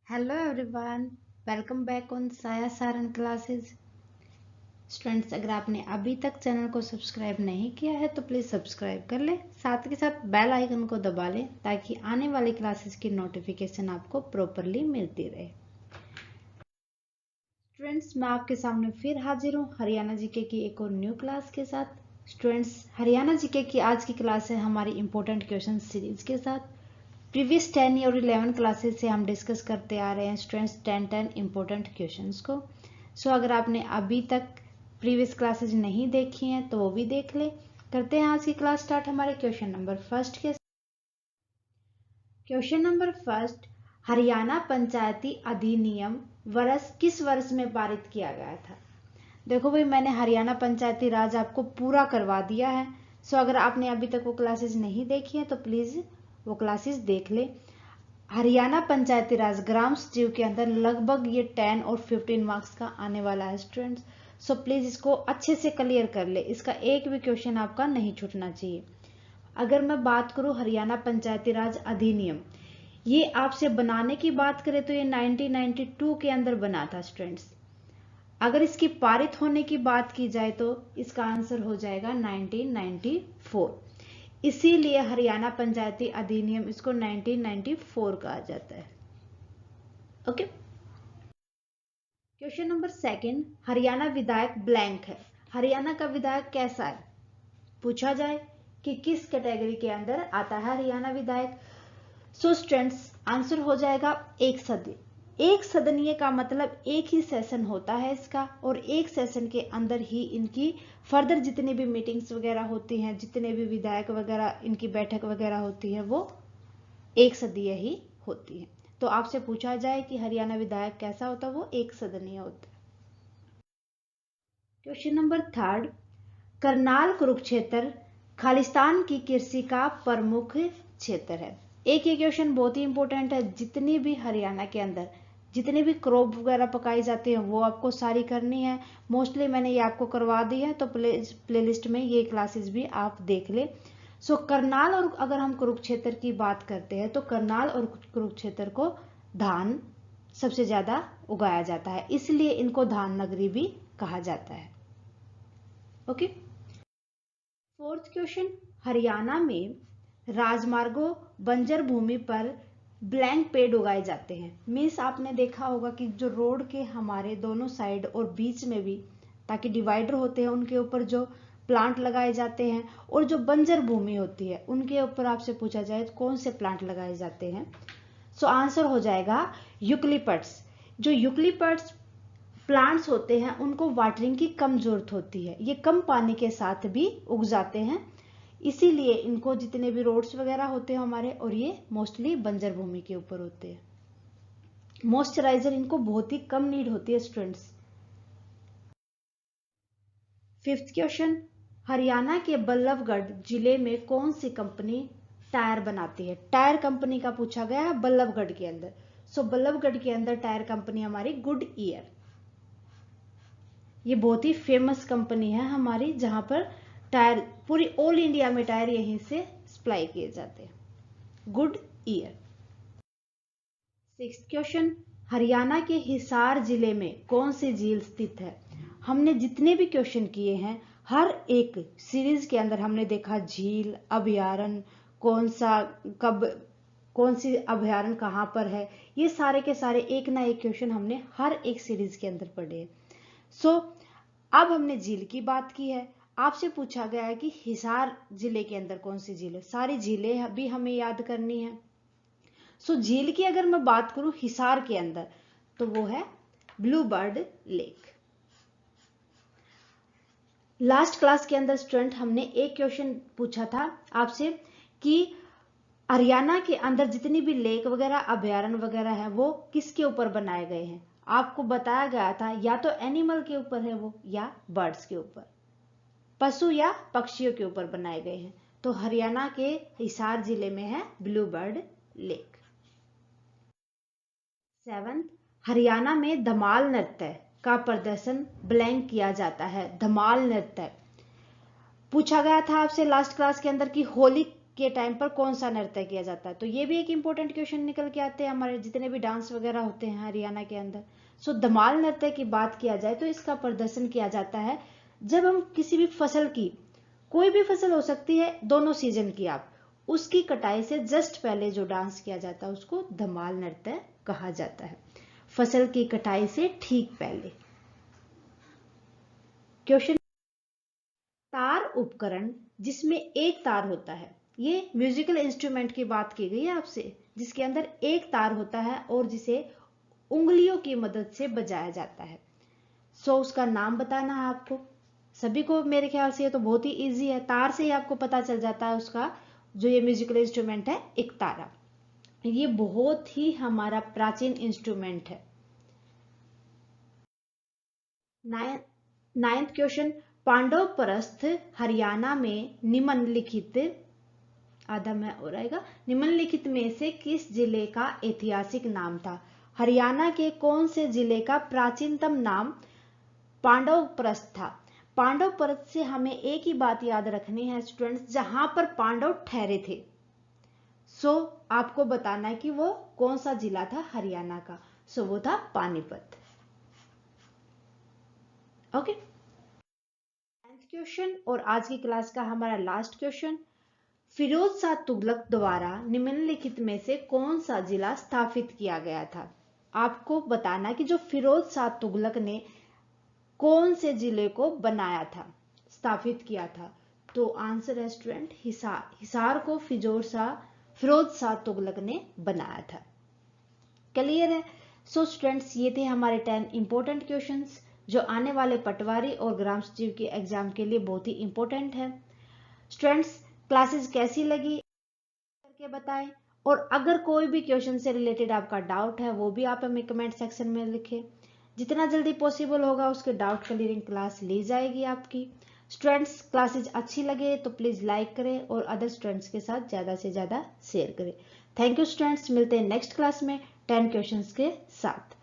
Hello everyone, welcome back on साया Saran classes. Students, अगर आपने अभी तक चैनल को सब्सक्राइब नहीं किया है तो प्लीज़ सब्सक्राइब कर लें, साथ के साथ बेल आइकन को दबा लें ताकि आने वाली क्लासेस की नोटिफिकेशन आपको प्रॉपरली मिलती रहे। स्टूडेंट्स, मैं आपके सामने फिर हाजिर हूँ हरियाणा जीके की एक और न्यू क्लास के साथ। स्टूडेंट्स, हरियाणा जीके की आज की क्लास है हमारी इंपॉर्टेंट क्वेश्चन सीरीज के साथ। प्रीवियस 10 और 11 क्लासेस से हम डिस्कस करते आ रहे हैं स्टूडेंट्स 10 इंपॉर्टेंट क्वेश्चंस को। सो अगर आपने अभी तक प्रीवियस क्लासेस नहीं देखी हैं तो वो भी देख ले। करते हैं आज की क्लास स्टार्ट हमारे क्वेश्चन नंबर फर्स्ट के। क्वेश्चन नंबर फर्स्ट, हरियाणा पंचायती अधिनियम किस वर्ष में पारित किया गया था? देखो भाई, मैंने हरियाणा पंचायती राज आपको पूरा करवा दिया है। सो अगर आपने अभी तक वो क्लासेस नहीं देखी है तो प्लीज़ वो क्लासेस देख ले। हरियाणा पंचायती राज ग्राम सचिव के अंदर लगभग ये 10 और 15 मार्क्स का आने वाला है स्टूडेंट्स। सो प्लीज़ इसको अच्छे से क्लियर कर ले, इसका एक भी क्वेश्चन आपका नहीं छूटना चाहिए। अगर मैं बात करूं हरियाणा पंचायती राज अधिनियम, ये आपसे बनाने की बात करें तो ये 1992 के अंदर बना था स्टूडेंट्स। अगर इसकी पारित होने की बात की जाए तो इसका आंसर हो जाएगा 1994। इसीलिए हरियाणा पंचायती अधिनियम इसको 1994 कहा जाता है। Okay. Question number second, Haryana विधायक ब्लैंक है। हरियाणा का विधायक कैसा है पूछा जाए कि किस कैटेगरी के अंदर आता है हरियाणा विधायक। सो स्टूडेंट्स, आंसर हो जाएगा एक सदनीय। एक सदनीय का मतलब एक ही सेशन होता है इसका, और एक सेशन के अंदर ही इनकी फर्दर जितनी भी मीटिंग्स वगैरह होती हैं, जितने भी विधायक वगैरह इनकी बैठक वगैरह होती है वो एक सदनीय ही होती है। तो आपसे पूछा जाए कि हरियाणा विधायक कैसा होता है, वो एक सदनीय होता है। Question number third, Karnal Kurukshetra Khalistan की कृषि का प्रमुख क्षेत्र है। एक ये क्वेश्चन बहुत ही इंपॉर्टेंट है। जितनी भी हरियाणा के अंदर जितनी भी क्रॉप वगैरह पकाई जाती है वो आपको सारी करनी है। मोस्टली मैंने ये आपको करवा दी है, तो प्लेलिस्ट में ये क्लासेस भी आप देख ले। सो करनाल और अगर हम कुरुक्षेत्र की बात करते हैं तो करनाल और कुरुक्षेत्र को धान सबसे ज्यादा उगाया जाता है, इसलिए इनको धान नगरी भी कहा जाता है। ओके। फोर्थ क्वेश्चन, हरियाणा में राजमार्गों बंजर भूमि पर ब्लैंक पेड़ उगाए जाते हैं। मीन्स आपने देखा होगा कि जो रोड के हमारे दोनों साइड और बीच में भी ताकि डिवाइडर होते हैं उनके ऊपर जो प्लांट लगाए जाते हैं, और जो बंजर भूमि होती है उनके ऊपर आपसे पूछा जाए तो कौन से प्लांट लगाए जाते हैं। सो आंसर हो जाएगा यूकलिप्टस। जो यूकलिप्टस प्लांट्स होते हैं उनको वाटरिंग की कम जरूरत होती है, ये कम पानी के साथ भी उग जाते हैं, इसीलिए इनको जितने भी रोड्स वगैरह होते हैं हमारे, और ये मोस्टली बंजर भूमि के ऊपर होते हैं। मॉइस्चराइजर इनको बहुत ही कम नीड होती है स्टूडेंट्स। फिफ्थ क्वेश्चन, हरियाणा के बल्लभगढ़ जिले में कौन सी कंपनी टायर बनाती है? टायर कंपनी का पूछा गया है बल्लभगढ़ के अंदर। सो बल्लभगढ़ के अंदर टायर कंपनी हमारी गुड ईयर, ये बहुत ही फेमस कंपनी है हमारी, जहां पर टायर पूरी ऑल इंडिया में टायर यहीं से सप्लाई किए जाते हैं। Good year. Sixth question, Haryana के हिसार जिले में कौन सी झील स्थित है? हमने जितने भी क्वेश्चन किए हैं हर एक सीरीज के अंदर हमने देखा झील, अभयारण्य, कौन सा कब कौन सी अभयारण्य कहां पर है, ये सारे के सारे एक ना एक क्वेश्चन हमने हर एक सीरीज के अंदर पढ़े हैं। सो अब हमने झील की बात की है, आपसे पूछा गया है कि हिसार जिले के अंदर कौन सी झील है। सारी झीलें भी हमें याद करनी है। सो झील की अगर मैं बात करूं हिसार के अंदर तो वो है blue bird lake. Last class के अंदर स्टूडेंट हमने एक क्वेश्चन पूछा था आपसे कि हरियाणा के अंदर जितनी भी लेक वगैरह अभयारण्य वगैरह है वो किसके ऊपर बनाए गए हैं। आपको बताया गया था या तो एनिमल के ऊपर है वो, या बर्ड्स के ऊपर, पशु या पक्षियों के ऊपर बनाए गए हैं। तो हरियाणा के हिसार जिले में है blue bird lake. Seventh, Haryana में धमाल नृत्य का प्रदर्शन ब्लैंक किया जाता है। धमाल नृत्य पूछा गया था आपसे लास्ट क्लास के अंदर कि होली के टाइम पर कौन सा नृत्य किया जाता है। तो ये भी एक इंपॉर्टेंट क्वेश्चन निकल के आते हैं हमारे जितने भी डांस वगैरह होते हैं हरियाणा के अंदर। सो धमाल नृत्य की बात किया जाए तो इसका प्रदर्शन किया जाता है जब हम किसी भी फसल की, कोई भी फसल हो सकती है, दोनों सीजन की, आप उसकी कटाई से जस्ट पहले जो डांस किया जाता है उसको धमाल नृत्य कहा जाता है। फसल की कटाई से ठीक पहले। क्वेश्चन, तार उपकरण जिसमें एक तार होता है, ये म्यूजिकल इंस्ट्रूमेंट की बात की गई है आपसे, जिसके अंदर एक तार होता है और जिसे उंगलियों की मदद से बजाया जाता है। सो उसका नाम बताना है आपको। सभी को मेरे ख्याल से ये तो बहुत ही इजी है, तार से ही आपको पता चल जाता है उसका जो ये म्यूजिकल इंस्ट्रूमेंट है, एक तारा। ये बहुत ही हमारा प्राचीन इंस्ट्रूमेंट है। नाइन्थ क्वेश्चन, पांडव परस्थ हरियाणा में निम्नलिखित, आधा में हो रहेगा, निम्नलिखित में से किस जिले का ऐतिहासिक नाम था। हरियाणा के कौन से जिले का प्राचीनतम नाम पांडव परस्थ था। पांडव परस्थ से हमें एक ही बात याद रखनी है स्टूडेंट्स, जहां पर पांडव ठहरे थे। सो आपको बताना है कि वो कौन सा जिला था हरियाणा का। सो वो था पानीपत। ओके, क्वेश्चन और आज की क्लास का हमारा लास्ट क्वेश्चन, फिरोज शाह तुगलक द्वारा निम्नलिखित में से कौन सा जिला स्थापित किया गया था। आपको बताना कि जो फिरोज शाह तुगलक ने कौन से जिले को बनाया था, स्थापित किया था। तो आंसर है स्टूडेंट हिसार। हिसार को फिरोज शाह तुगलक ने बनाया था। क्लियर है। सो स्टूडेंट्स, ये थे हमारे 10 इंपॉर्टेंट क्वेश्चंस जो आने वाले पटवारी और ग्राम सचिव के एग्जाम के लिए बहुत ही इंपॉर्टेंट है। स्टूडेंट्स, क्लासेस कैसी लगी करके बताएं, और अगर कोई भी क्वेश्चन से रिलेटेड आपका डाउट है वो भी आप हमें कमेंट सेक्शन में लिखें। जितना जल्दी पॉसिबल होगा उसके डाउट क्लियरिंग क्लास ली जाएगी आपकी। स्टूडेंट्स, क्लासेज अच्छी लगे तो प्लीज लाइक करें और अदर स्टूडेंट्स के साथ ज्यादा से ज्यादा शेयर करें। थैंक यू स्टूडेंट्स, मिलते हैं नेक्स्ट क्लास में 10 क्वेश्चंस के साथ।